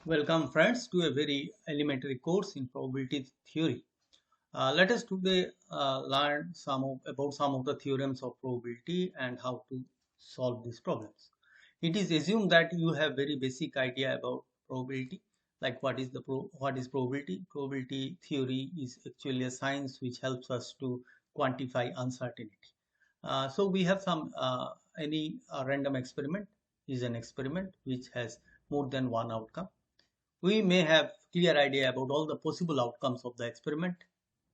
Welcome friends to a very elementary course in probability theory. Let us today learn about some of the theorems of probability and how to solve these problems. It is assumed that you have very basic idea about probability, like what is probability. Probability theory is actually a science which helps us to quantify uncertainty. So we have any random experiment is an experiment which has more than one outcome. We may have clear idea about all the possible outcomes of the experiment,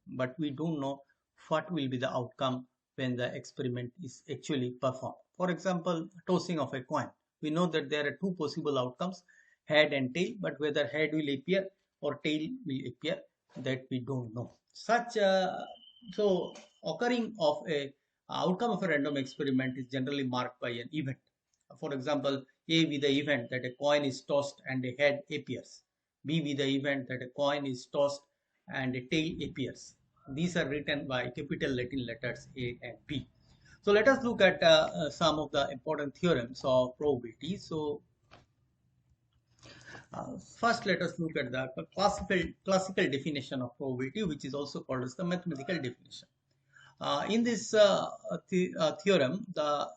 but we don't know what will be the outcome when the experiment is actually performed. For example, tossing of a coin. We know that there are two possible outcomes, head and tail, but whether head will appear or tail will appear, that we don't know. So occurring of a outcome of a random experiment is generally marked by an event. For example, A with the event that a coin is tossed and a head appears. B with the event that a coin is tossed and a tail appears. These are written by capital Latin letters A and B. So let us look at some of the important theorems of probability. First, let us look at the classical definition of probability, which is also called as the mathematical definition. In this theorem, the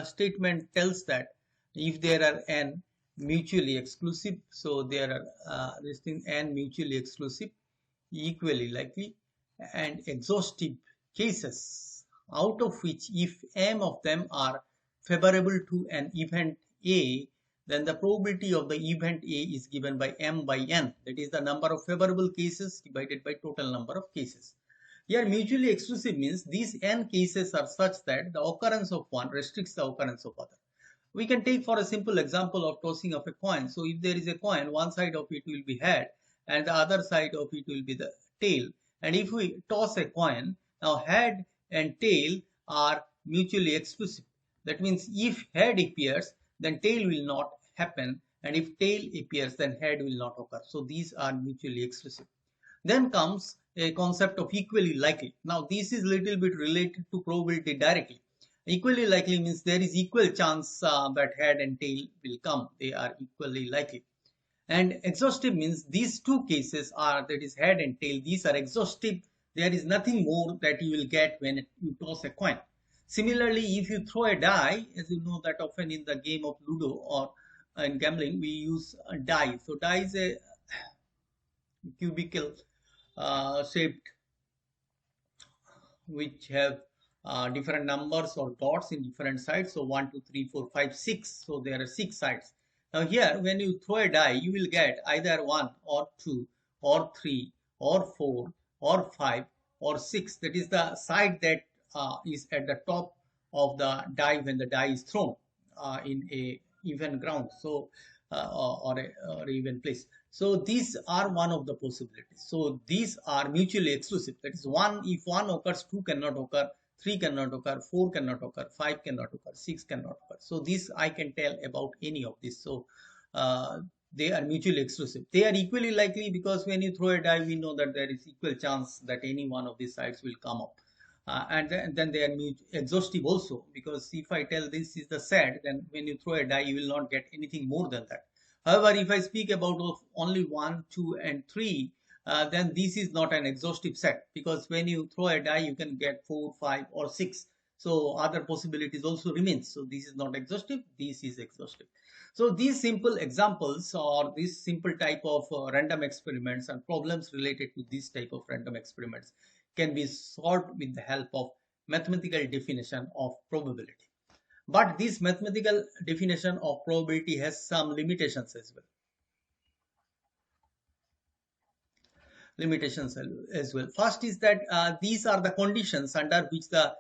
statement tells that if there are n mutually exclusive, so there are this thing n mutually exclusive, equally likely, and exhaustive cases, out of which if m of them are favorable to an event A, then the probability of the event A is given by m by n. That is the number of favorable cases divided by total number of cases. Here mutually exclusive means these n cases are such that the occurrence of one restricts the occurrence of other. We can take for a simple example of tossing of a coin. So if there is a coin, one side of it will be head and the other side of it will be the tail. And if we toss a coin, now head and tail are mutually exclusive. That means if head appears, then tail will not happen. And if tail appears, then head will not occur. So these are mutually exclusive. Then comes a concept of equally likely. Now this is little bit related to probability directly. Equally likely means there is equal chance that head and tail will come. They are equally likely. And exhaustive means these two cases are, that is head and tail, these are exhaustive. There is nothing more that you will get when you toss a coin. Similarly, if you throw a die, as you know that often in the game of Ludo or in gambling, we use a die. So die is a cubical shaped which have different numbers or dots in different sides. So 1, 2, 3, 4, 5, 6. So there are 6 sides. Now here when you throw a die, you will get either 1 or 2 or 3 or 4 or 5 or 6. That is the side that is at the top of the die when the die is thrown in a even ground. So or even place. So these are one of the possibilities. So these are mutually exclusive. That is one, if one occurs, two cannot occur, three cannot occur, four cannot occur, five cannot occur, six cannot occur. So this I can tell about any of this. So they are mutually exclusive. They are equally likely because when you throw a die, we know that there is equal chance that any one of these sides will come up. And then they are exhaustive also, because if I tell this is the set, then when you throw a die, you will not get anything more than that. However, if I speak about only 1, 2, and 3, then this is not an exhaustive set, because when you throw a die, you can get 4, 5, or 6. So other possibilities also remains. So this is not exhaustive, this is exhaustive. So these simple examples or this simple type of random experiments and problems related to this type of random experiments can be solved with the help of mathematical definition of probability. But this mathematical definition of probability has some limitations as well. First is that these are the conditions under which the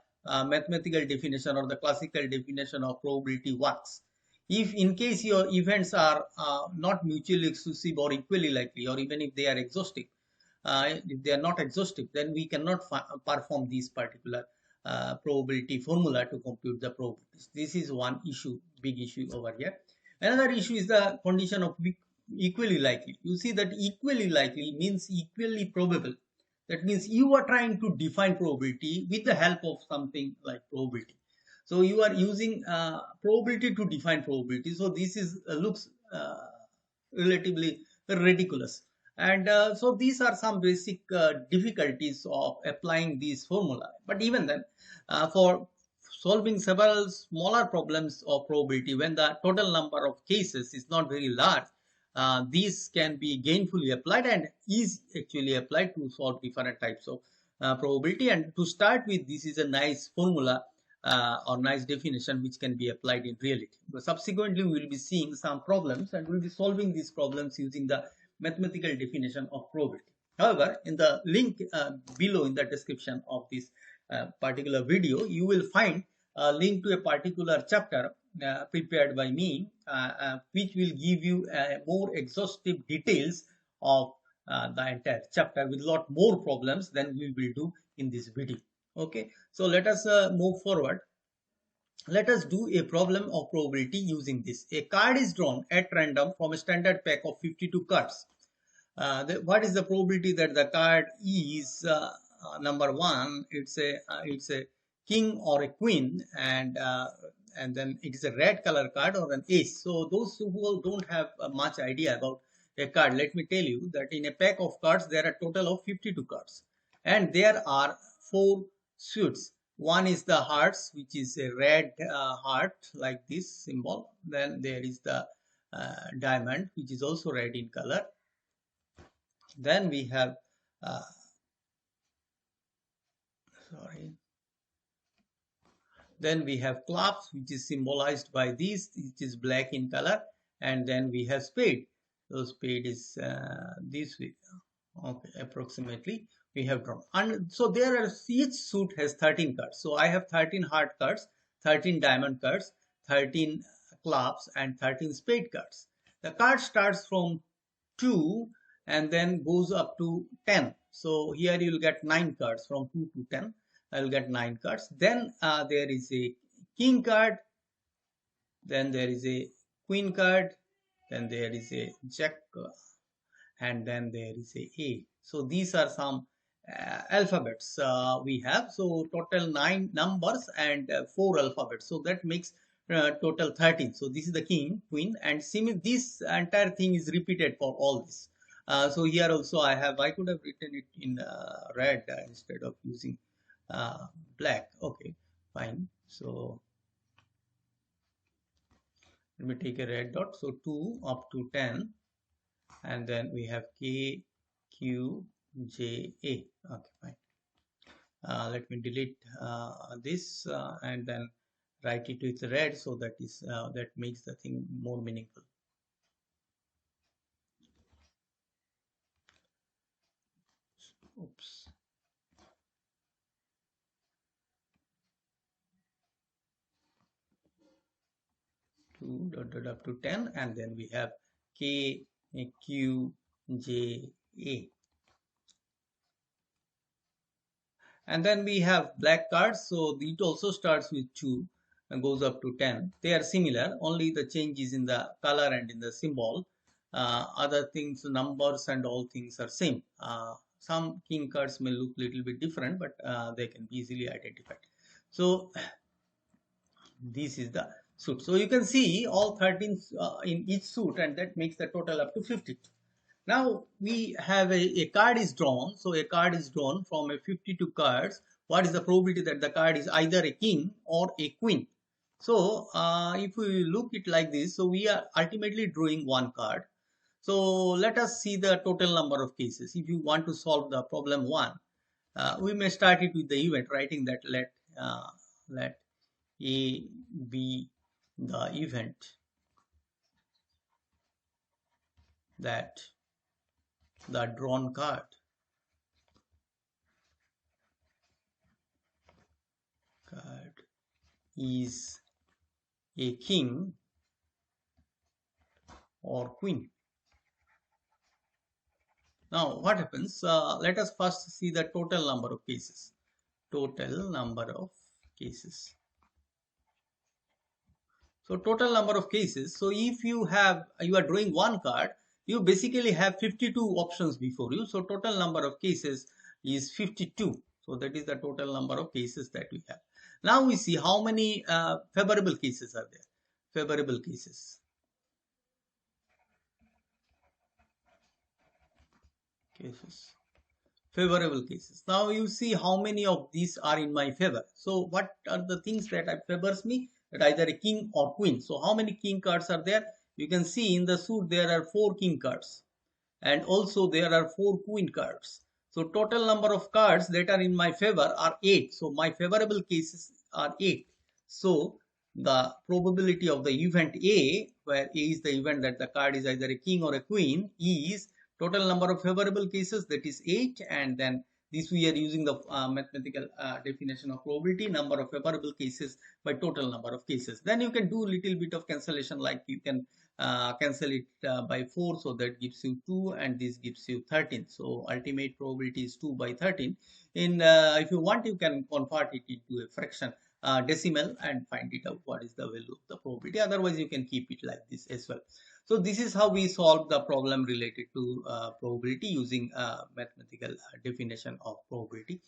mathematical definition or the classical definition of probability works. If in case your events are not mutually exclusive or equally likely, or even if they are exhaustive, if they are not exhaustive, then we cannot perform this particular probability formula to compute the probabilities. This is one issue, big issue over here. Another issue is the condition of equally likely. You see that equally likely means equally probable. That means you are trying to define probability with the help of something like probability. So you are using probability to define probability. So this is looks relatively ridiculous. And so these are some basic difficulties of applying these formula. But even then, for solving several smaller problems of probability, when the total number of cases is not very large, these can be gainfully applied and is actually applied to solve different types of probability. And to start with, this is a nice formula or nice definition which can be applied in reality. But subsequently, we will be seeing some problems and we will be solving these problems using the mathematical definition of probability. However, in the link below in the description of this particular video, you will find a link to a particular chapter prepared by me, which will give you more exhaustive details of the entire chapter with a lot more problems than we will do in this video. Okay, so let us move forward. Let us do a problem of probability using this. A card is drawn at random from a standard pack of 52 cards. What is the probability that the card is number one? It's a king or a queen, and then it is a red color card or an ace. So those who don't have much idea about a card, let me tell you that in a pack of cards there are a total of 52 cards, and there are 4 suits. One is the hearts, which is a red heart like this symbol. Then there is the diamond, which is also red in color. Then we have then we have clubs, which is symbolized by these, which is black in color. And then we have spade. So spade is this way. Okay, approximately we have drawn. And so there are, each suit has 13 cards. So I have 13 heart cards, 13 diamond cards, 13 clubs, and 13 spade cards. The card starts from 2 and then goes up to 10. So here you will get 9 cards from 2 to 10. I will get 9 cards. Then there is a king card. Then there is a queen card. Then there is a jack and then there is a. So these are some alphabets we have. So total 9 numbers and 4 alphabets. So that makes total 13. So this is the king, queen, and this entire thing is repeated for all this. So here also I could have written it in red instead of using black. Okay, fine. So let me take a red dot. So 2 up to 10, and then we have K, Q, J, A. Okay, fine. Let me delete this and then write it with red, so that is that makes the thing more meaningful. Oops. Up to 10, and then we have K, Q, J, A. And then we have black cards. So it also starts with 2 and goes up to 10. They are similar, only the change is in the color and in the symbol. Other things, numbers and all things are same. Some king cards may look little bit different, but they can be easily identified. So this is the suit. So you can see all 13 in each suit, and that makes the total up to 52. Now we have a card is drawn. So a card is drawn from a 52 cards. What is the probability that the card is either a king or a queen? So if we look it like this, so we are ultimately drawing one card. So let us see the total number of cases. If you want to solve the problem 1, we may start it with the event, writing that let A be the event that the drawn card is a king or queen. Now what happens? Let us first see the total number of cases. Total number of cases. So total number of cases. So if you are drawing one card, you basically have 52 options before you. So total number of cases is 52. So that is the total number of cases that we have. Now we see how many favorable cases are there. Favorable cases. cases. Favorable cases. Now you see how many of these are in my favor. So what are the things that favors me? That either a king or queen. So how many king cards are there? You can see in the suit there are 4 king cards, and also there are 4 queen cards. So total number of cards that are in my favor are 8. So my favorable cases are 8. So the probability of the event A, where A is the event that the card is either a king or a queen, is total number of favorable cases, that is 8, and then this we are using the mathematical definition of probability, number of favorable cases by total number of cases. Then you can do little bit of cancellation, like you can cancel it by 4, so that gives you 2, and this gives you 13. So ultimate probability is 2 by 13. In if you want, you can convert it into a fraction decimal and find it out what is the value of the probability. Otherwise you can keep it like this as well. So this is how we solve the problem related to probability using mathematical definition of probability.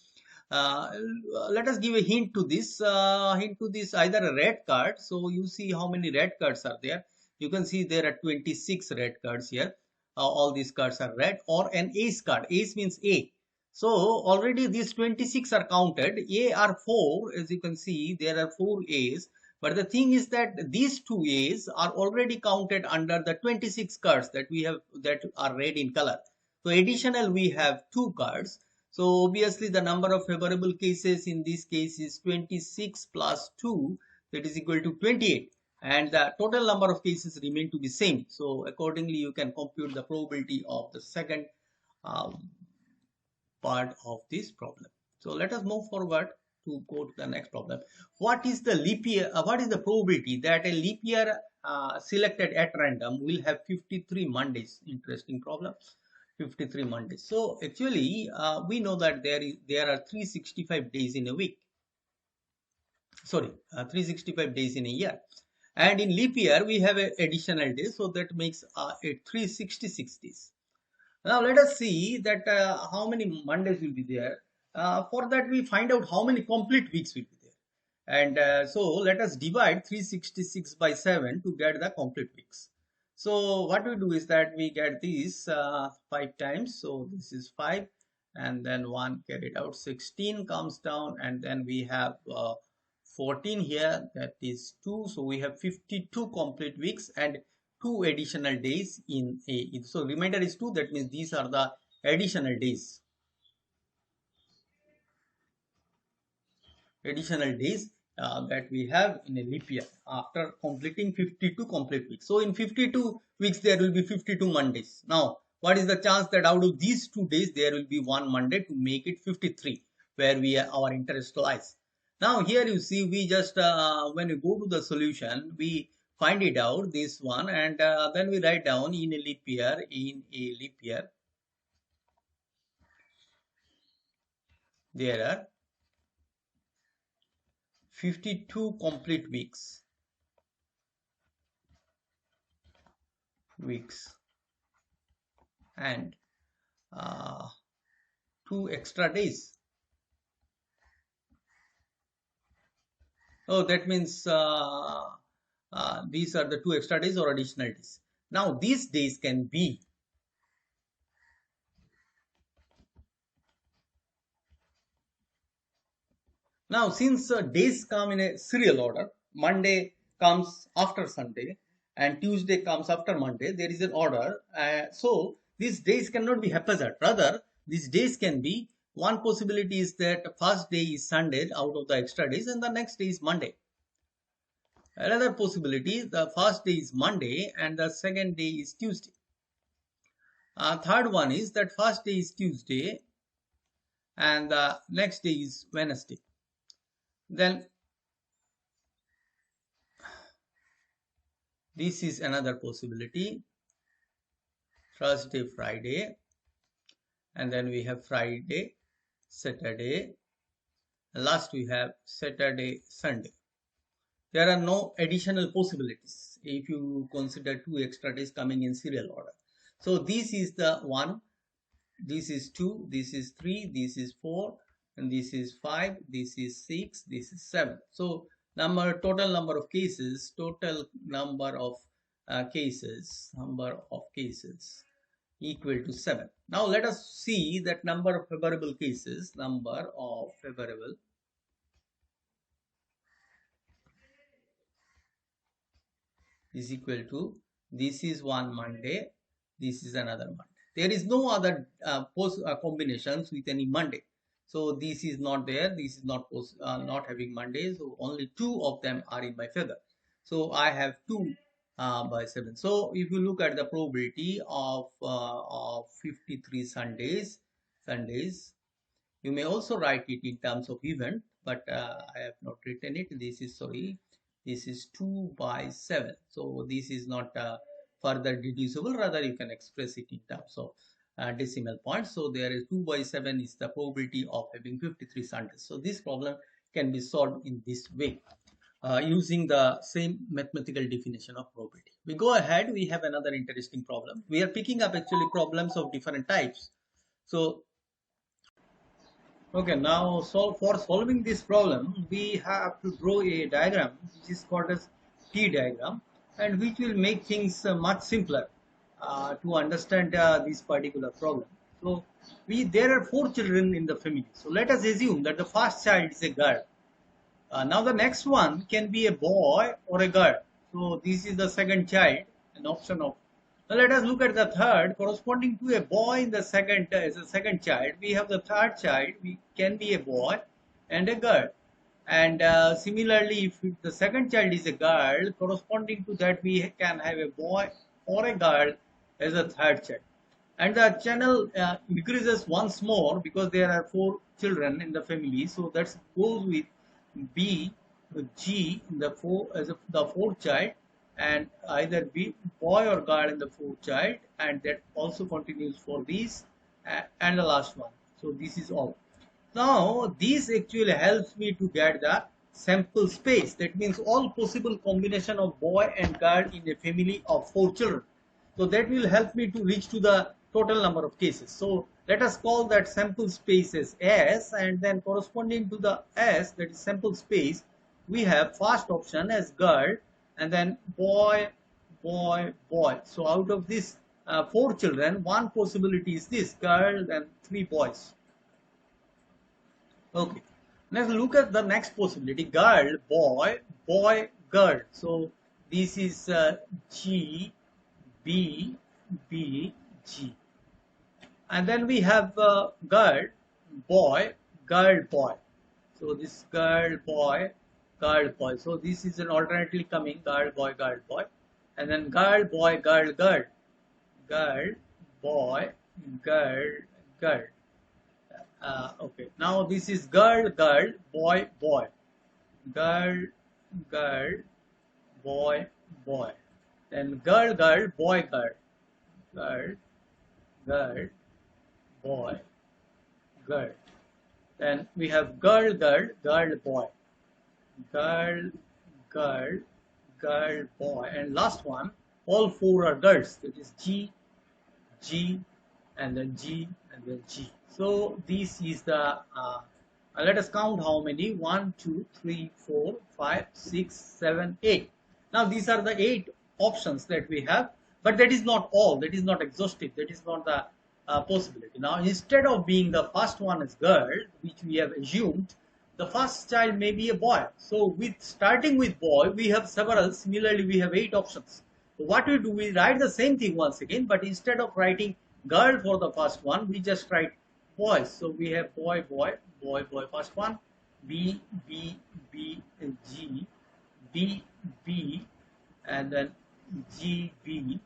Let us give a hint to this. Either a red card. So you see how many red cards are there. You can see there are 26 red cards here. All these cards are red, or an ace card. Ace means A. So already these 26 are counted. A are 4. As you can see, there are 4 A's. But the thing is that these 2 A's are already counted under the 26 cards that we have, that are red in color. So additional we have 2 cards. So obviously the number of favorable cases in this case is 26 plus 2, that is equal to 28, and the total number of cases remain to be same. So accordingly you can compute the probability of the second part of this problem. So let us move forward to go to the next problem. What is the leap year? What is the probability that a leap year selected at random will have 53 Mondays? Interesting problem. 53 Mondays. So actually, we know that there are 365 days in a week. Sorry, 365 days in a year. And in leap year, we have an additional day, so that makes it 366 days. Now let us see that how many Mondays will be there. For that, we find out how many complete weeks will be there. And so let us divide 366 by 7 to get the complete weeks. So what we do is that we get these 5 times. So this is 5, and then 1 carried out, 16 comes down, and then we have 14 here, that is 2. So we have 52 complete weeks and 2 additional days in a. So remainder is 2. That means these are the additional days. That we have in a leap year after completing 52 complete weeks. So in 52 weeks there will be 52 Mondays. Now what is the chance that out of these 2 days there will be 1 Monday to make it 53, where our interest lies. Now here you see, we just when we go to the solution, we find it out, this one, and then we write down in a leap year. There are 52 complete weeks and 2 extra days. Oh, that means these are the 2 extra days or additional days. Now these days can be since days come in a serial order, Monday comes after Sunday and Tuesday comes after Monday, there is an order. So these days cannot be haphazard. Rather, these days can be, one possibility is that first day is Sunday out of the extra days, and the next day is Monday. Another possibility, the first day is Monday and the second day is Tuesday. Third one is that first day is Tuesday and the next day is Wednesday. Then this is another possibility, Thursday, Friday, and then we have Friday, Saturday, and last we have Saturday, Sunday. There are no additional possibilities if you consider 2 extra days coming in serial order. So this is the 1, this is 2, this is 3, this is 4, and this is 5, this is 6, this is 7. So total number of cases equal to 7. Now let us see that number of favorable cases. Number of favorable is equal to, this is one Monday, this is another Monday. There is no other combinations with any Monday. So this is not there, this is not having Monday. So only two of them are in my favor. So I have 2 by 7. So if you look at the probability of 53 Sundays, you may also write it in terms of event, but I have not written it. This is, sorry, this is 2 by 7. So this is not further deducible. Rather, you can express it in terms of decimal points. So there is 2 by 7 is the probability of having 53 Sundays. So this problem can be solved in this way. Using the same mathematical definition of probability. We go ahead, we have another interesting problem. We are picking up actually problems of different types. So okay, now for solving this problem, we have to draw a diagram which is called as T diagram, and which will make things much simpler to understand this particular problem. So there are 4 children in the family. So let us assume that the first child is a girl. Now the next one can be a boy or a girl. So this is the second child, an option of. Now let us look at the third, corresponding to a boy in the second as a second child. We have the third child, we can be a boy and a girl. And similarly, if the second child is a girl, corresponding to that we can have a boy or a girl as a third child. And the channel increases once more because there are 4 children in the family. So that goes with B, G in the the fourth child, and either be boy or girl in the fourth child, and that also continues for these and the last one. So this is all. Now this actually helps me to get the sample space. That means all possible combination of boy and girl in a family of 4 children. So that will help me to reach to the total number of cases. So let us call that sample space as S, and then corresponding to the S, that is sample space, we have first option as girl, and then boy, boy, boy. So out of this 4 children, one possibility is this girl and 3 boys. Okay. Let's look at the next possibility: girl, boy, boy, girl. So this is G, B, B, G. And then we have girl, boy, girl, boy. So this girl, boy, girl, boy. So this is an alternately coming girl, boy, and then girl, boy, girl, girl, girl, boy, girl, girl. Okay. Now this is girl, girl, boy, boy, girl, girl, boy, boy. Then girl, girl, boy, girl, girl, girl, boy, girl. Then we have girl, girl, girl, boy, girl, girl, girl, boy, and last one, all 4 are girls. That is G, G, and then G, and then G. So this is the. Let us count how many: 1, 2, 3, 4, 5, 6, 7, 8. Now these are the 8 options that we have, but that is not all. That is not exhaustive. That is not the possibility. Now instead of being the first one is girl, which we have assumed, the first child may be a boy. So with starting with boy, we have several. Similarly, we have 8 options. So what we do, we write the same thing once again, but instead of writing girl for the first one, we just write boys. So we have boy, boy, boy, boy, first one, B, B, B, and G, B, B, and then G, B,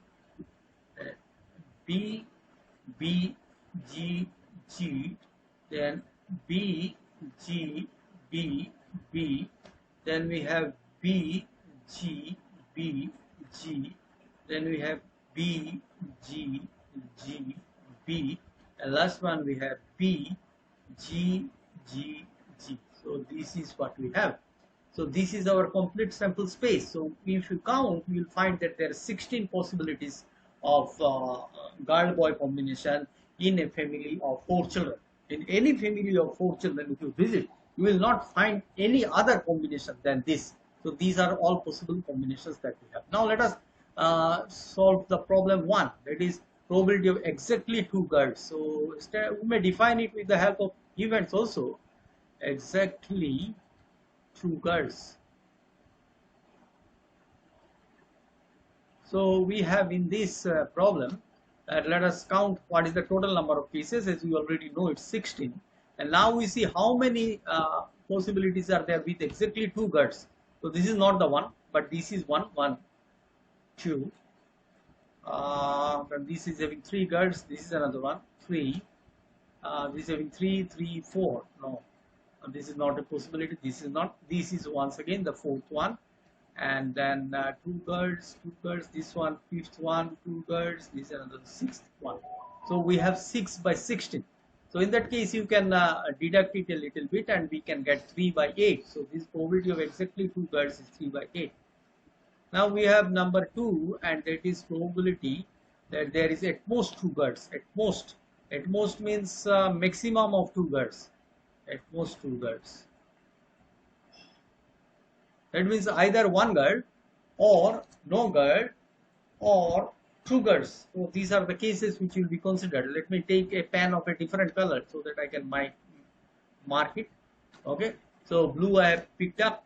B, B, G, G, then B, G, B, B, then we have B, G, B, G, then we have B, G, G, B, and last one we have B, G, G, G. So this is what we have. So this is our complete sample space. So if you count, you will find that there are 16 possibilities of girl-boy combination in a family of 4 children. In any family of 4 children, if you visit, you will not find any other combination than this. So these are all possible combinations that we have. Now let us solve the problem 1. That is, probability of exactly 2 girls. So we may define it with the help of events also. Exactly 2 girls. So we have in this problem, let us count what is the total number of cases. As we already know, it's 16. And now we see how many possibilities are there with exactly 2 girls. So this is not the one, but this is one, 2. And this is having 3 girls. This is another one, 3. This is having 3, 3, 4. No, this is not a possibility. This is not. This is once again the 4th one. And then 2 girls, 2 girls, this one, 5th one, 2 girls, this is another 6th one. So we have 6 by 16. So in that case, you can deduct it a little bit and we can get 3 by 8. So this probability of exactly 2 girls is 3 by 8. Now we have number 2, and that is probability that there is at most 2 girls. At most means maximum of 2 girls. At most 2 girls. That means either 1 girl or no girl or 2 girls. So these are the cases which will be considered. Let me take a pen of a different color so that I can mark it. Okay. So blue I have picked up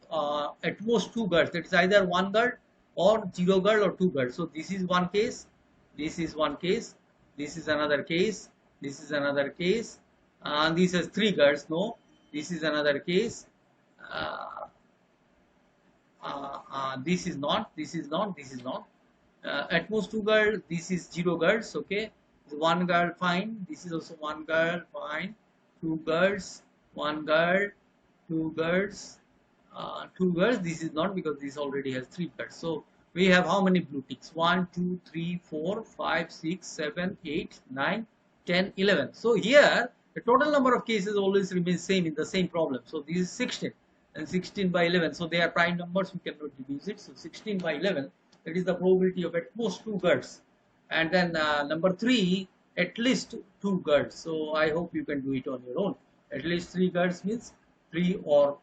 at most 2 girls. That is either 1 girl or 0 girl or 2 girls. So this is one case. This is one case. This is another case. This is another case. This has 3 girls. No. This is another case. This is not, this is not, this is not. At most 2 girls, this is 0 girls, okay. 1 girl, fine. This is also 1 girl, fine. 2 girls, 1 girl, 2 girls, 2 girls. This is not, because this already has 3 girls. So we have how many blue ticks? 1, 2, 3, 4, 5, 6, 7, 8, 9, 10, 11. So here the total number of cases always remains same in the same problem. So this is 16. And 16 by 11, so they are prime numbers, we cannot reduce it. So 16 by 11, that is the probability of at most 2 girls. And then number 3, at least 2 girls. So I hope you can do it on your own. At least 3 girls means 3 or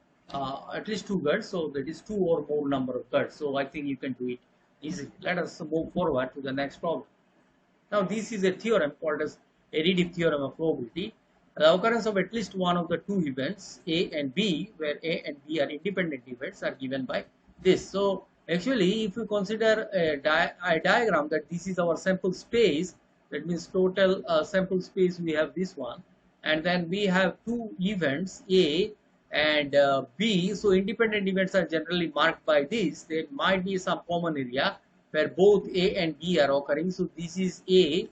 at least 2 girls. So that is 2 or more number of girls. So I think you can do it easily. Let us move forward to the next problem. Now this is a theorem called as additive theorem of probability. The occurrence of at least one of the 2 events, A and B, where A and B are independent events, are given by this. So actually, if you consider a diagram that this is our sample space, that means total sample space, we have this one, and then we have 2 events, A and B. So independent events are generally marked by this. There might be some common area where both A and B are occurring. So this is A,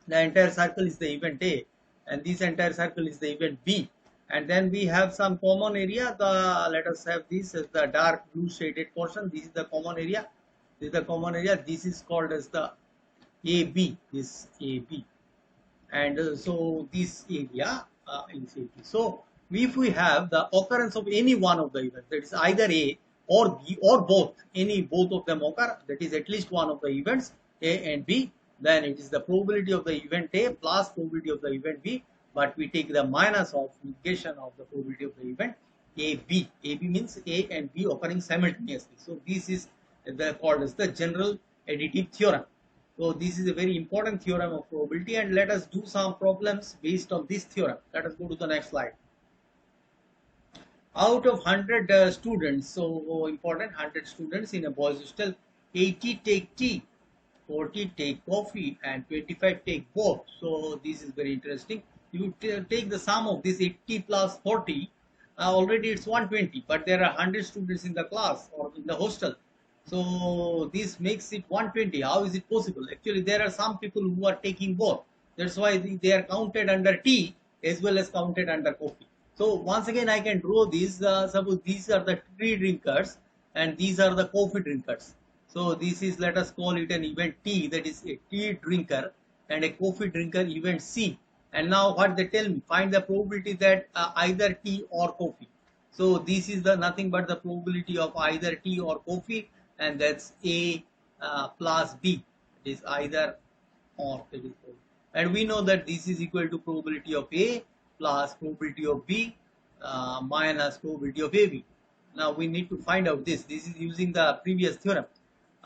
the entire circle is the event A, and this entire circle is the event B. And then we have some common area. Let us have this as the dark blue shaded portion. This is the common area. This is the common area. This is called as the AB. This AB, and so this area is AB. So if we have the occurrence of any one of the events, that is either A or B or both, both of them occur, that is at least one of the events A and B, then it is the probability of the event A plus probability of the event B, but we take the minus of negation of the probability of the event AB. AB means A and B occurring simultaneously. So this is called as the general additive theorem. So this is a very important theorem of probability, and let us do some problems based on this theorem. Let us go to the next slide. Out of 100 students, so important, 100 students in a boys hostel, 80 take tea, 40 take coffee, and 25 take both. So this is very interesting. You take the sum of this 80 plus 40, already it's 120, but there are 100 students in the class or in the hostel. So this makes it 120. How is it possible? Actually, there are some people who are taking both. That's why they are counted under tea as well as counted under coffee. So once again, I can draw these. Suppose these are the tea drinkers and these are the coffee drinkers. So this is, let us call it an event T, that is a tea drinker, and a coffee drinker, event C. And now what they tell me, find the probability that either tea or coffee. So this is the nothing but the probability of either tea or coffee, and that's A plus B. It is either or. And we know that this is equal to probability of A plus probability of B minus probability of AB. Now we need to find out this. This is using the previous theorem.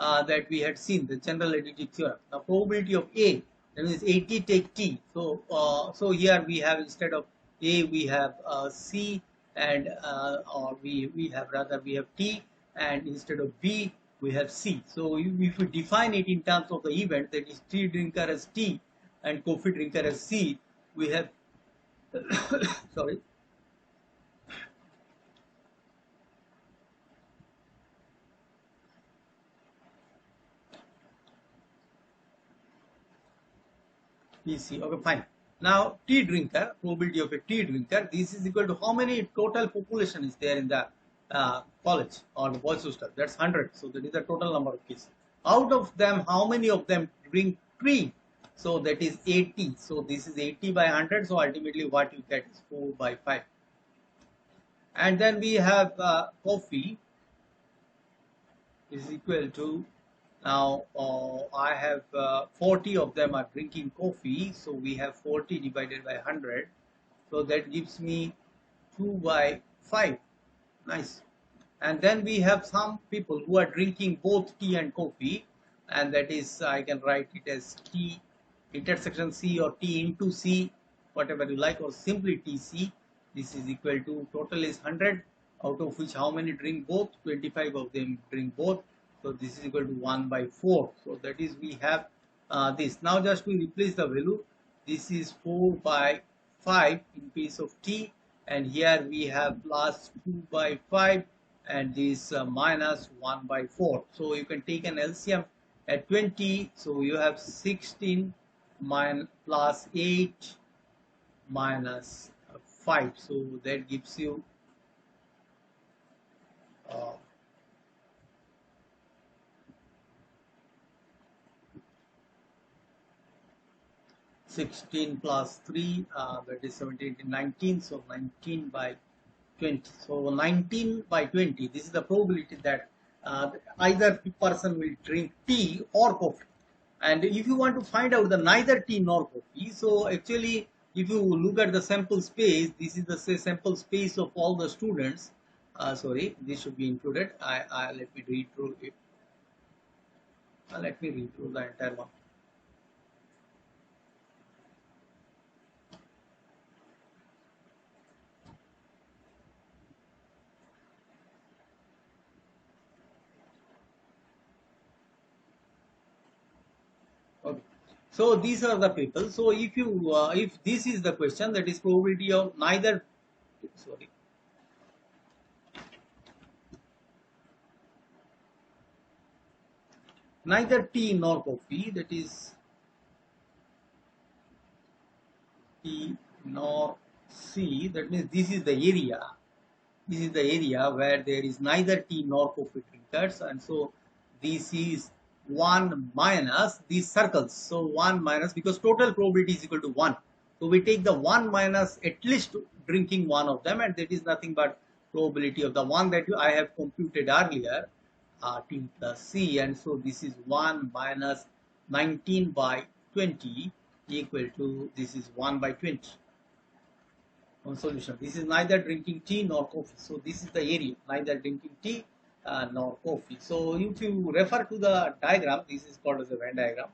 that we had seen, the general additive theorem. The probability of A, that means 80 take T. So here we have, instead of A, we have C, and or we have, rather, we have T, and instead of B, we have C. So if we define it in terms of the event, that is tea drinker as T and coffee drinker as C, we have sorry. PC. Okay, fine. Now, tea drinker, probability of a tea drinker, this is equal to how many total population is there in the college or the boys hostel? That's 100. So that is the total number of kids. Out of them, how many of them drink tea? So that is 80. So this is 80 by 100. So ultimately, what you get is 4 by 5. And then we have coffee is equal to, now I have 40 of them are drinking coffee, so we have 40 divided by 100, so that gives me 2 by 5. Nice. And then we have some people who are drinking both tea and coffee, and that is, I can write it as T intersection C or T into C, whatever you like, or simply TC. This is equal to, total is 100, out of which how many drink both? 25 of them drink both. So this is equal to 1 by 4. So that is, we have this. Now just we replace the value. This is 4 by 5 in case of T, and here we have plus 2 by 5, and this minus 1 by 4. So you can take an LCM at 20. So you have 16 plus 8 minus 5. So that gives you 16 plus 3, that is 17, 19. So 19 by 20. So 19 by 20, this is the probability that either person will drink tea or coffee. And if you want to find out the neither tea nor coffee, so actually, if you look at the sample space, this is the sample space of all the students. Sorry, this should be included. Let me read through it. Let me read through the entire one. Okay. So these are the people. So if you if this is the question, that is probability of neither, sorry, neither tea nor coffee, that is T nor C, that means this is the area. This is the area where there is neither tea nor coffee drinkers, and so this is 1 minus these circles. So 1 minus, because total probability is equal to 1. So we take the 1 minus at least drinking one of them, and that is nothing but probability of the one that I have computed earlier, T plus C, and so this is 1 minus 19 by 20 equal to, this is 1 by 20. On solution, this is neither drinking tea nor coffee. So this is the area, neither drinking tea nor coffee. So if you refer to the diagram, this is called as a Venn diagram.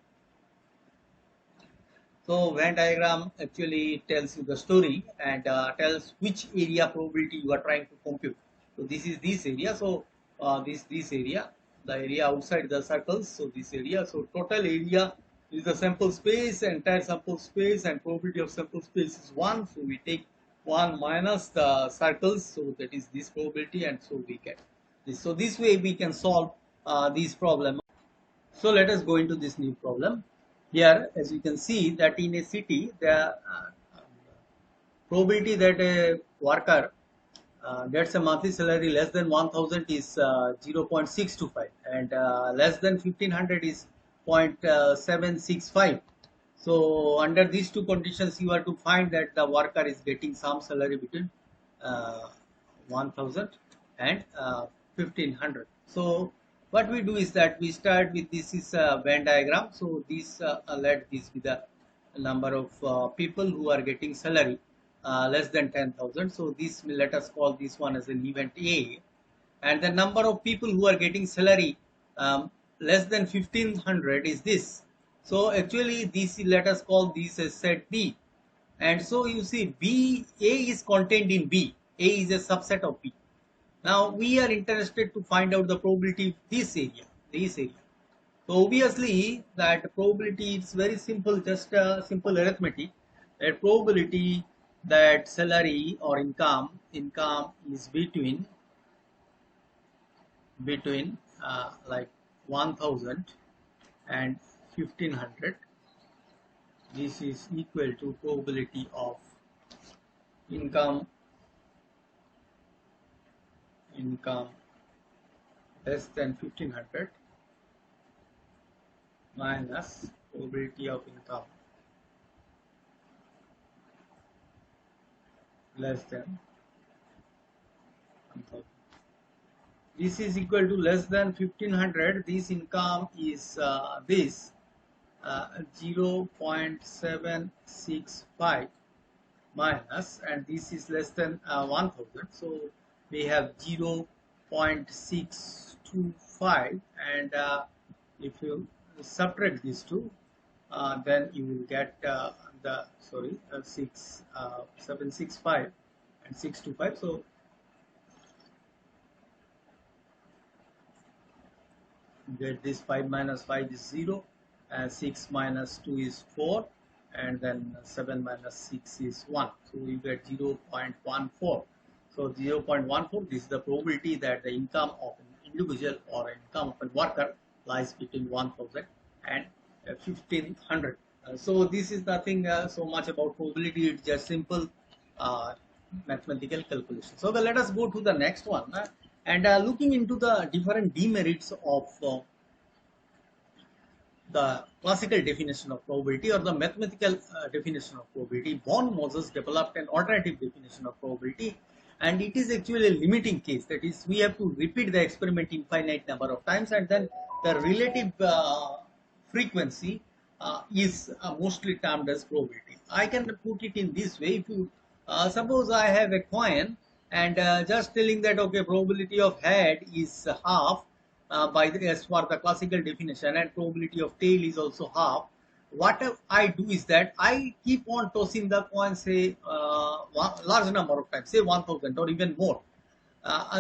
So Venn diagram actually tells you the story and tells which area probability you are trying to compute. So this is this area. So this area, the area outside the circles. So this area. So total area is the sample space, entire sample space, and probability of sample space is 1. So we take 1 minus the circles. So that is this probability, and so we get this. So this way we can solve this problem. So let us go into this new problem. Here, as you can see, that in a city, the probability that a worker gets a monthly salary less than 1000 is 0.625, and less than 1500 is 0.765. So under these two conditions, you are to find that the worker is getting some salary between 1000 and 1500. So what we do is that we start with, this is a Venn diagram. So this let this be the number of people who are getting salary less than 10,000. So this, let us call this one as an event A, and the number of people who are getting salary less than 1500 is this. So actually this, let us call this as set B. And so you see A is contained in B. A is a subset of B. Now we are interested to find out the probability of this area. So obviously that probability is very simple, just simple arithmetic. That probability that salary or income is between like 1000 and 1500. This is equal to probability of income less than 1500 minus probability of income less than 1000. This is equal to less than 1500. This income is this 0.765 minus, and this is less than 1000. So we have 0.625, and if you subtract these two, then you will get the 765 and 625. So get this 5 minus 5 is 0, and 6 minus 2 is 4, and then 7 minus 6 is 1. So you get 0.14. So 0.14, this is the probability that the income of an individual or income of a worker lies between 1000 and 1500. So this is nothing so much about probability, it's just simple mathematical calculation. So let us go to the next one, and looking into the different demerits of the classical definition of probability or the mathematical definition of probability. Von Moses developed an alternative definition of probability, and it is actually a limiting case. That is, we have to repeat the experiment infinite number of times, and then the relative frequency is mostly termed as probability. I can put it in this way. If you suppose I have a coin, and just telling that okay, probability of head is half as per the classical definition, and probability of tail is also half. What I do is that I keep on tossing the coin, say large number of times, say 1000 or even more.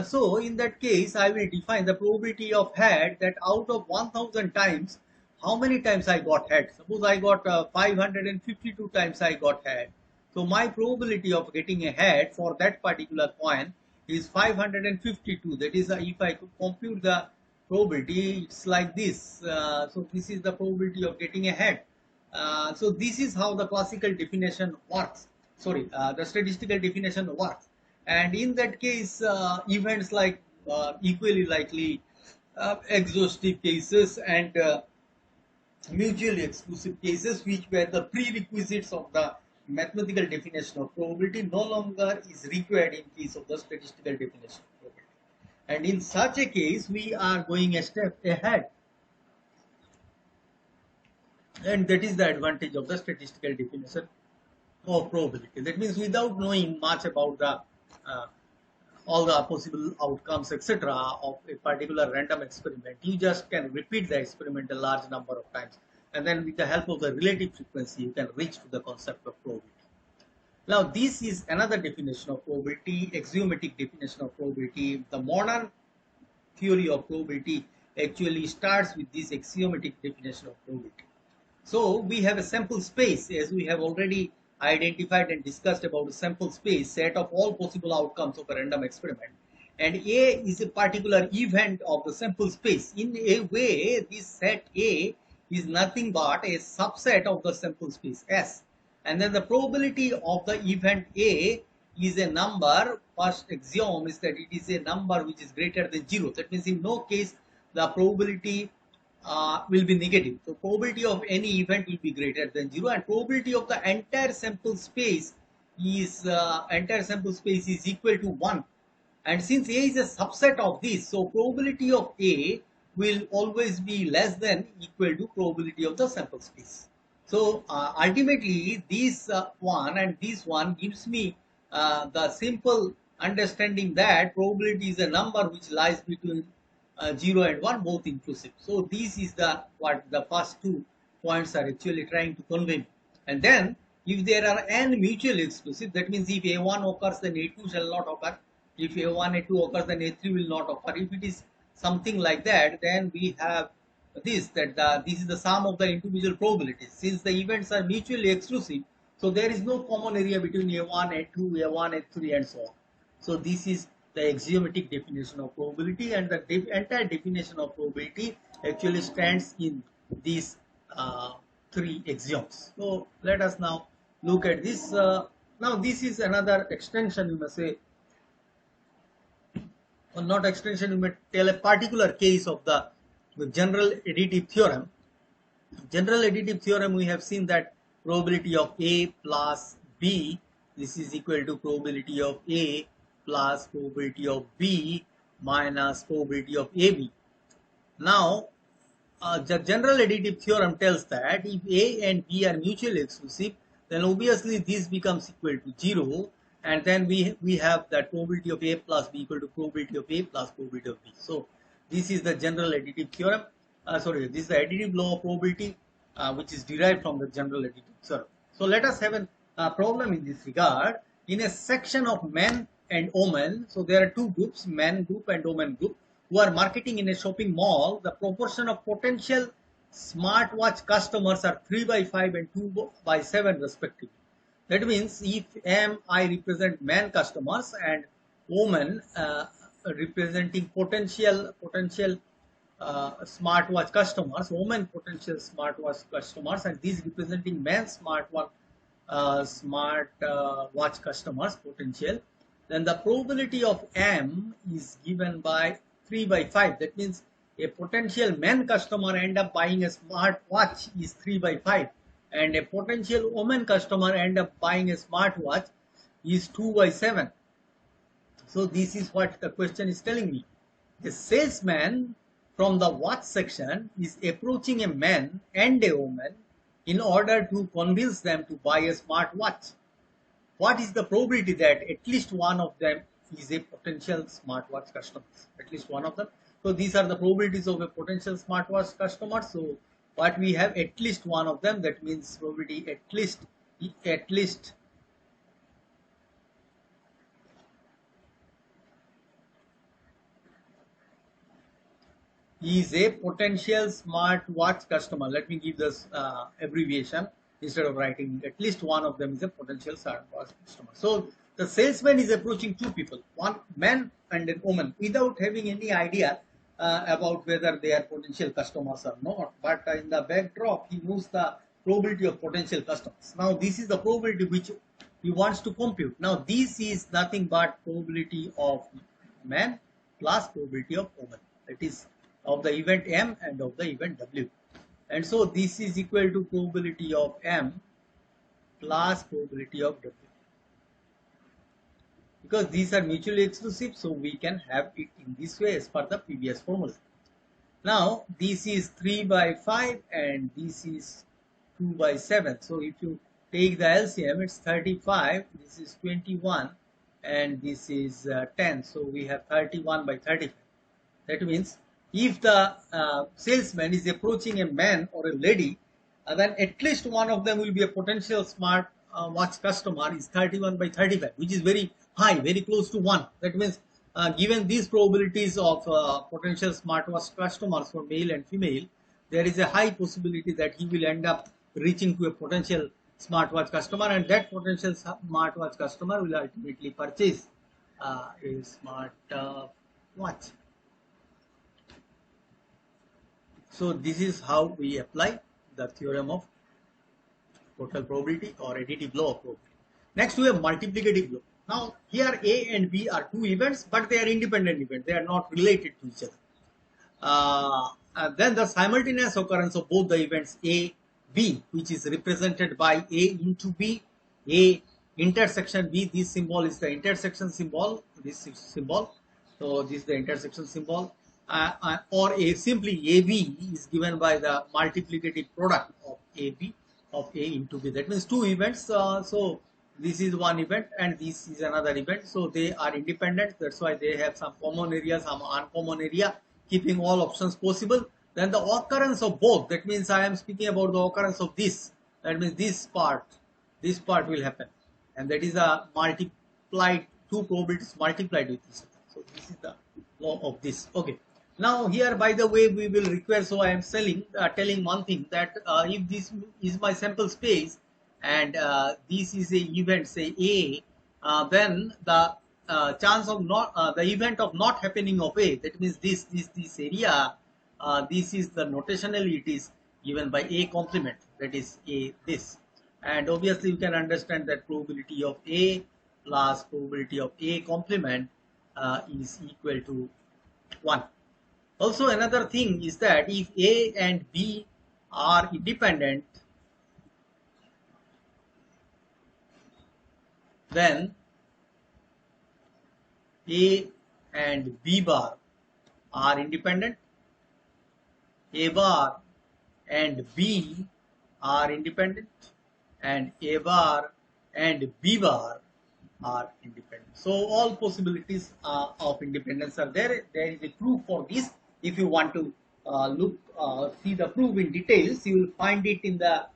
So in that case, I will define the probability of head, that out of 1000 times, how many times I got head. Suppose I got 552 times I got head. So my probability of getting a head for that particular coin is 552. That is, if I could compute the probability, it's like this. So this is the probability of getting a head. So this is how the classical definition works. Sorry, the statistical definition works. And in that case, events like equally likely, exhaustive cases, and mutually exclusive cases, which were the prerequisites of the mathematical definition of probability, no longer is required in case of the statistical definition of probability. And in such a case, we are going a step ahead. And that is the advantage of the statistical definition of probability. That means without knowing much about the all the possible outcomes, etc., of a particular random experiment, you just can repeat the experiment a large number of times, and then with the help of the relative frequency, you can reach to the concept of probability. Now, this is another definition of probability, axiomatic definition of probability. The modern theory of probability actually starts with this axiomatic definition of probability. So we have a sample space, as we have already identified and discussed about a sample space, set of all possible outcomes of a random experiment. And A is a particular event of the sample space. In a way, this set A is nothing but a subset of the sample space S. And then the probability of the event A is a number. First axiom is that it is a number which is greater than 0. That means in no case the probability will be negative. So probability of any event will be greater than 0, and probability of the entire sample space is equal to 1. And since A is a subset of this, so probability of A will always be less than equal to probability of the sample space. So ultimately, this one and this one gives me the simple understanding that probability is a number which lies between 0 and 1 both inclusive. So this is the what the first two points are actually trying to convey. And then if there are n mutually exclusive, that means if A1 occurs, then A2 shall not occur. If A1, A2 occurs, then A3 will not occur. If it is something like that, then we have this is the sum of the individual probabilities. Since the events are mutually exclusive, so there is no common area between A1, A2, A1, A3 and so on. So this is the axiomatic definition of probability, and the entire definition of probability actually stands in these three axioms. So let us now look at this. Now this is another extension, you may say, or not extension, you may tell a particular case of the general additive theorem. General additive theorem, we have seen that probability of A plus B, this is equal to probability of A plus probability of B minus probability of AB. Now, the general additive theorem tells that if A and B are mutually exclusive, then obviously this becomes equal to 0, and then we have that probability of A plus B equal to probability of A plus probability of B. So this is the general additive theorem. This is the additive law of probability, which is derived from the general additive theorem. So let us have a problem in this regard. In a section of men and women, so there are two groups, men group and women group, who are marketing in a shopping mall. The proportion of potential smartwatch customers are 3/5 and 2/7 respectively. That means if I represent men customers and women representing potential smartwatch customers, women potential smartwatch customers, and these representing men smartwatch customers potential, then the probability of M is given by 3/5. That means a potential men customer end up buying a smartwatch is 3/5, and a potential woman customer end up buying a smartwatch is 2/7. So this is what the question is telling me. The salesman from the watch section is approaching a man and a woman in order to convince them to buy a smartwatch. What is the probability that at least one of them is a potential smartwatch customer? At least one of them. So these are the probabilities of a potential smartwatch customer. So what we have, at least one of them, that means probability at least is a potential smartwatch customer. Let me give this abbreviation instead of writing. At least one of them is a potential smartwatch customer. So the salesman is approaching two people, one man and a woman, without having any idea about whether they are potential customers or not. But in the backdrop, he knows the probability of potential customers. Now this is the probability which he wants to compute. Now this is nothing but probability of man plus probability of woman. That is of the event M and of the event W. And so this is equal to probability of M plus probability of W. Because these are mutually exclusive, so we can have it in this way as per the previous formula. Now this is 3/5 and this is 2/7. So if you take the LCM, it's 35, this is 21, and this is 10. So we have 31/35. That means if the salesman is approaching a man or a lady, then at least one of them will be a potential smart watch customer is 31/35, which is very high, very close to 1. That means given these probabilities of potential smartwatch customers for male and female, there is a high possibility that he will end up reaching to a potential smartwatch customer, and that potential smartwatch customer will ultimately purchase a smart watch. So this is how we apply the theorem of total probability or additive law of probability. Next we have multiplicative law. Now here A and B are two events, but they are independent events. They are not related to each other. And then the simultaneous occurrence of both the events A, B, which is represented by A into B, A intersection B. This symbol is the intersection symbol. This symbol. So this is the intersection symbol. Or simply AB is given by the multiplicative product of AB of A into B. That means two events. So this is one event and this is another event. So they are independent. That's why they have some common area, some uncommon area. keeping all options possible, then the occurrence of both, that means I am speaking about the occurrence of this, that means this part will happen, and that is a multiplied, two probabilities multiplied with each other. So this is the law of this. Okay. Now here, by the way, we will require, so I am telling one thing, that if this is my sample space and this is a event, say A, then the chance of not the event of not happening of A, that means this area, this is the notationally it is given by A complement, that is A this, and obviously you can understand that probability of A plus probability of A complement is equal to 1. Also, another thing is that if A and B are independent, then A and B bar are independent, A bar and B are independent, and A bar and B bar are independent. So all possibilities of independence are there. There is a proof for this. If you want to see the proof in details, you will find it in the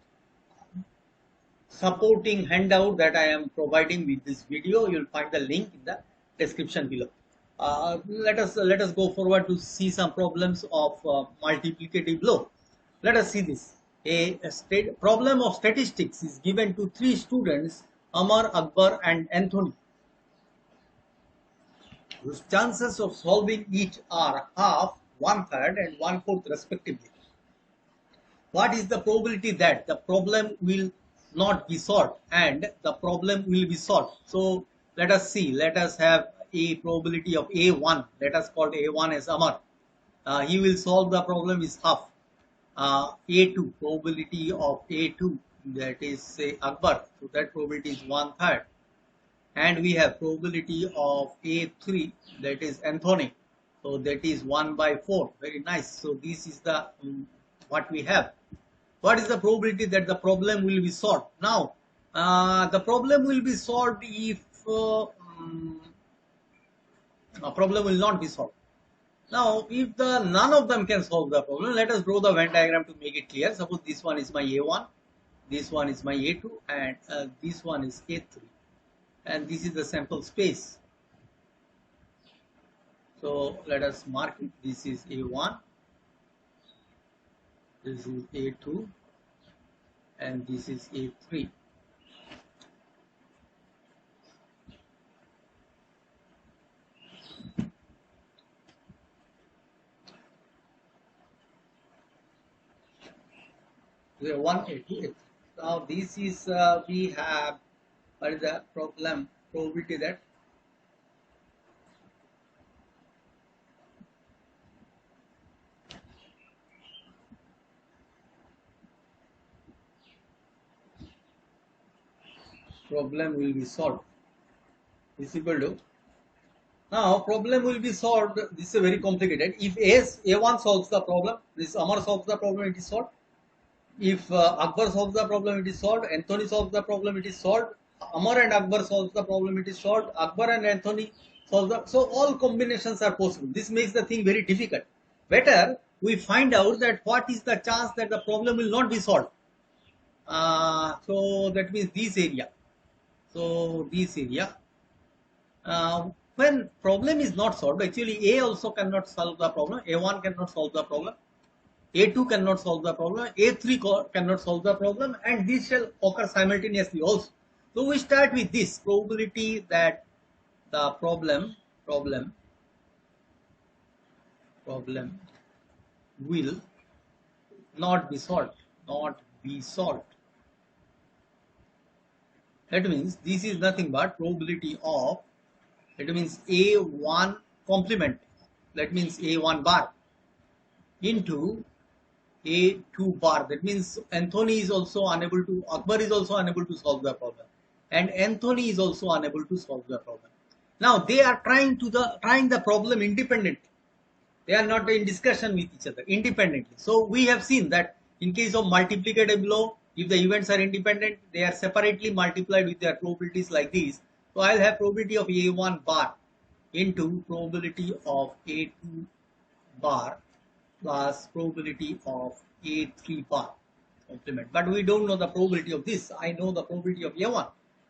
supporting handout that I am providing with this video. You will find the link in the description below. Let us go forward to see some problems of multiplicative law. Let us see this. A problem of statistics is given to 3 students, Amar, Akbar and Anthony, whose chances of solving each are half, 1/3 and 1/4 respectively. What is the probability that the problem will not be solved and the problem will be solved? So let us see. Let us have a probability of A1. Let us call A1 as Amar. He will solve the problem is half. A2, probability of A2, that is say Akbar, so that probability is 1/3. And we have probability of A3, that is Anthony, so that is 1/4. Very nice. So this is the what we have. What is the probability that the problem will be solved? Now the problem will be solved if a problem will not be solved. Now, if none of them can solve the problem, let us draw the Venn diagram to make it clear. Suppose this one is my A1, this one is my A2, and this one is A3, and this is the sample space. So let us mark it. This is A1, this is A2, and this is A3. We have 1, A2, A3. Now this is we have, what is the problem? Probability that problem will be solved is equal to, now problem will be solved. This is very complicated. If A1 solves the problem, this Amar solves the problem, it is solved. If Akbar solves the problem, it is solved. Anthony solves the problem, it is solved. Amar and Akbar solves the problem, it is solved. Akbar and Anthony solve the, so all combinations are possible. This makes the thing very difficult. Better we find out that what is the chance that the problem will not be solved. So that means this area. So this area. When problem is not solved, actually A also cannot solve the problem. A1 cannot solve the problem. A2 cannot solve the problem, A3 cannot solve the problem, and this shall occur simultaneously also. So we start with this probability that the problem will not be solved. That means this is nothing but probability of, it means A1 complement, that means A1 bar into A2 bar. That means Anthony is also unable to, Akbar is also unable to solve the problem, and Anthony is also unable to solve the problem. Now they are trying the problem independently. They are not in discussion with each other, independently. So we have seen that in case of multiplicative law, if the events are independent, they are separately multiplied with their probabilities like this. So I'll have probability of A1 bar into probability of A2 bar plus probability of A3 bar complement. But we don't know the probability of this. I know the probability of A1,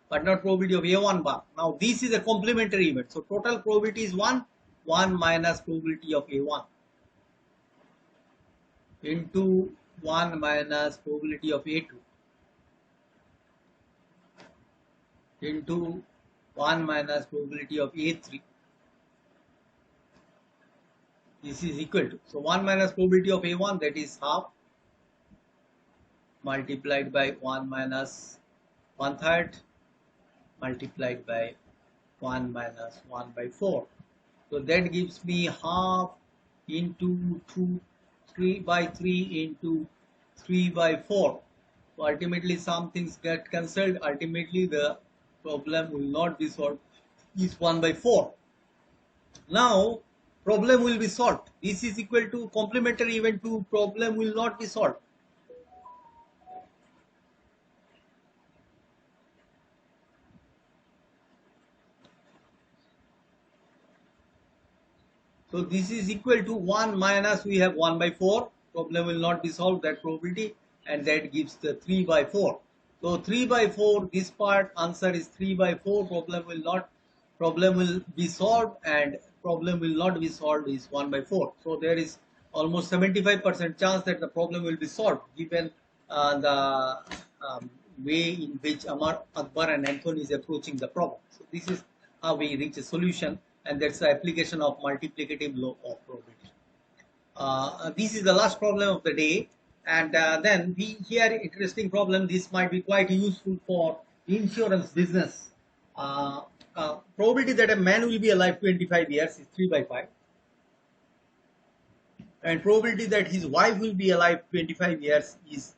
but not probability of A1 bar. Now this is a complementary event. So total probability is 1 minus probability of A1 into 1 minus probability of A2 into 1 minus probability of A3. This is equal to, so 1 minus probability of A1, that is half, multiplied by 1 minus 1/3 multiplied by 1 minus 1 by 4. So that gives me half into 3 by 3 into 3 by 4. So ultimately some things get cancelled. Ultimately the problem will not be solved. Is 1 by 4. Now problem will be solved. This is equal to complementary event to problem will not be solved. So this is equal to 1 minus, we have 1 by 4. Problem will not be solved, that probability, and that gives the 3 by 4. So 3 by 4, this part answer is 3 by 4. Problem will be solved, and problem will not be solved is 1 by 4. So there is almost 75% chance that the problem will be solved given the way in which Amar, Akbar and Anthony is approaching the problem. So this is how we reach a solution, and that's the application of multiplicative law of probability. This is the last problem of the day, and then we here interesting problem. This might be quite useful for insurance business. Probability that a man will be alive 25 years is 3 by 5, and probability that his wife will be alive 25 years is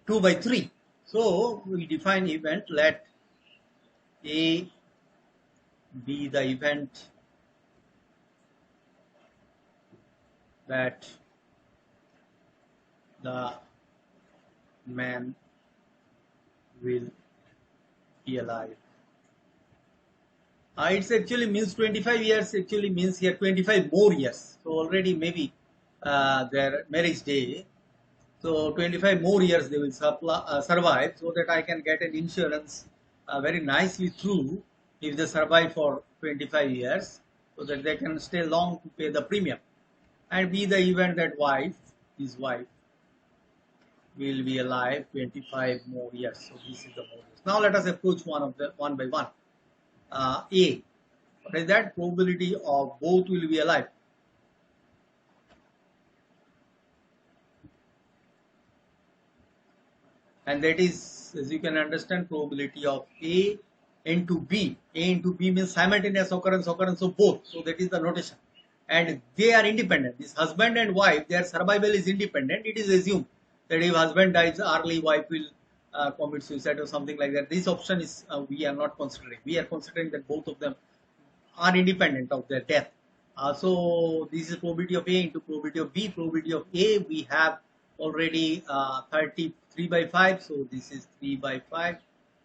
2 by 3. So we define event, let A be the event that the man will be alive. It actually means 25 years, actually means here 25 more years. So already maybe their marriage day. So 25 more years they will survive, so that I can get an insurance very nicely through if they survive for 25 years, so that they can stay long to pay the premium. And be the event that his wife will be alive 25 more years. So this is the more years. Now let us approach one by one. A, what is that? Probability of both will be alive. And that is, as you can understand, probability of A into B. A into B means simultaneous occurrence of both. So that is the notation. And they are independent. This husband and wife, their survival is independent. It is assumed that if husband dies early, wife will commit suicide or something like that. This option is we are not considering. We are considering that both of them are independent of their death. So this is probability of A into probability of B. Probability of A we have already 33 by 5. So this is 3 by 5.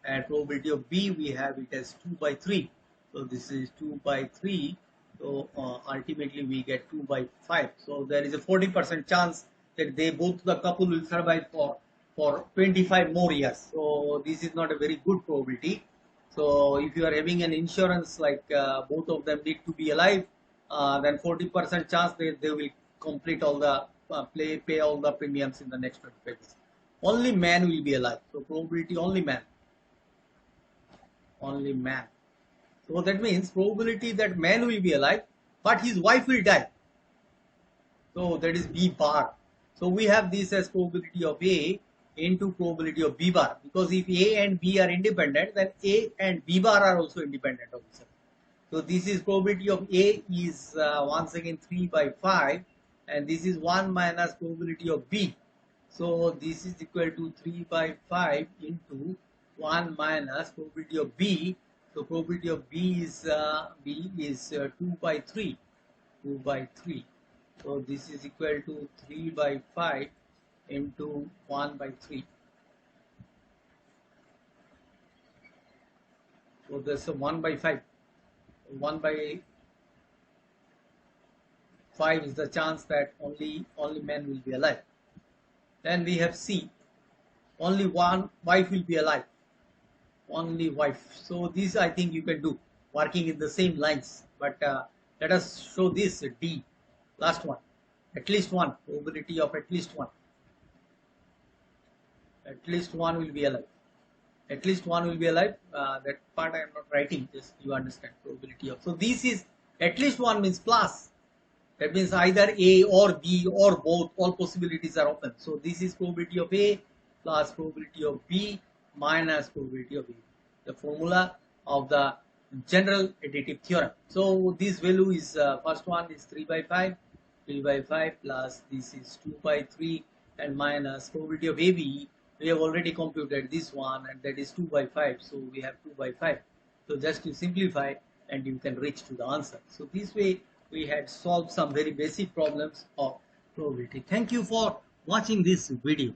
And probability of B we have it as 2 by 3. So this is 2 by 3. So ultimately we get 2 by 5. So there is a 40% chance that the couple will survive for 25 more years. So this is not a very good probability. So if you are having an insurance like both of them need to be alive, then 40% chance they will complete all the pay all the premiums in the next 25 years. Only man will be alive. So probability only man. Only man. So that means probability that man will be alive, but his wife will die. So that is B bar. So we have this as probability of A into probability of B bar, because if A and B are independent, then A and B bar are also independent of each other. So this is probability of A is once again 3 by 5, and this is 1 minus probability of B. So this is equal to 3 by 5 into 1 minus probability of B. So probability of B is 2 by 3. 2 by 3. So this is equal to 3 by 5 into 1 by 3. So that's a 1 by 5. 1 by 5 is the chance that only men will be alive. Then we have C, only one wife will be alive, only wife. So these I think you can do working in the same lines, but let us show this D, last one, at least one, probability of at least one will be alive. At least one will be alive. That part I am not writing, just you understand probability of. So this is at least one means plus. That means either A or B or both, all possibilities are open. So this is probability of A plus probability of B minus probability of A. The formula of the general additive theorem. So this value is, first one is 3 by 5 plus this is 2 by 3 and minus probability of AB. We have already computed this one, and that is 2 by 5. So we have 2 by 5. So just to simplify, and you can reach to the answer. So this way we had solved some very basic problems of probability. Thank you for watching this video.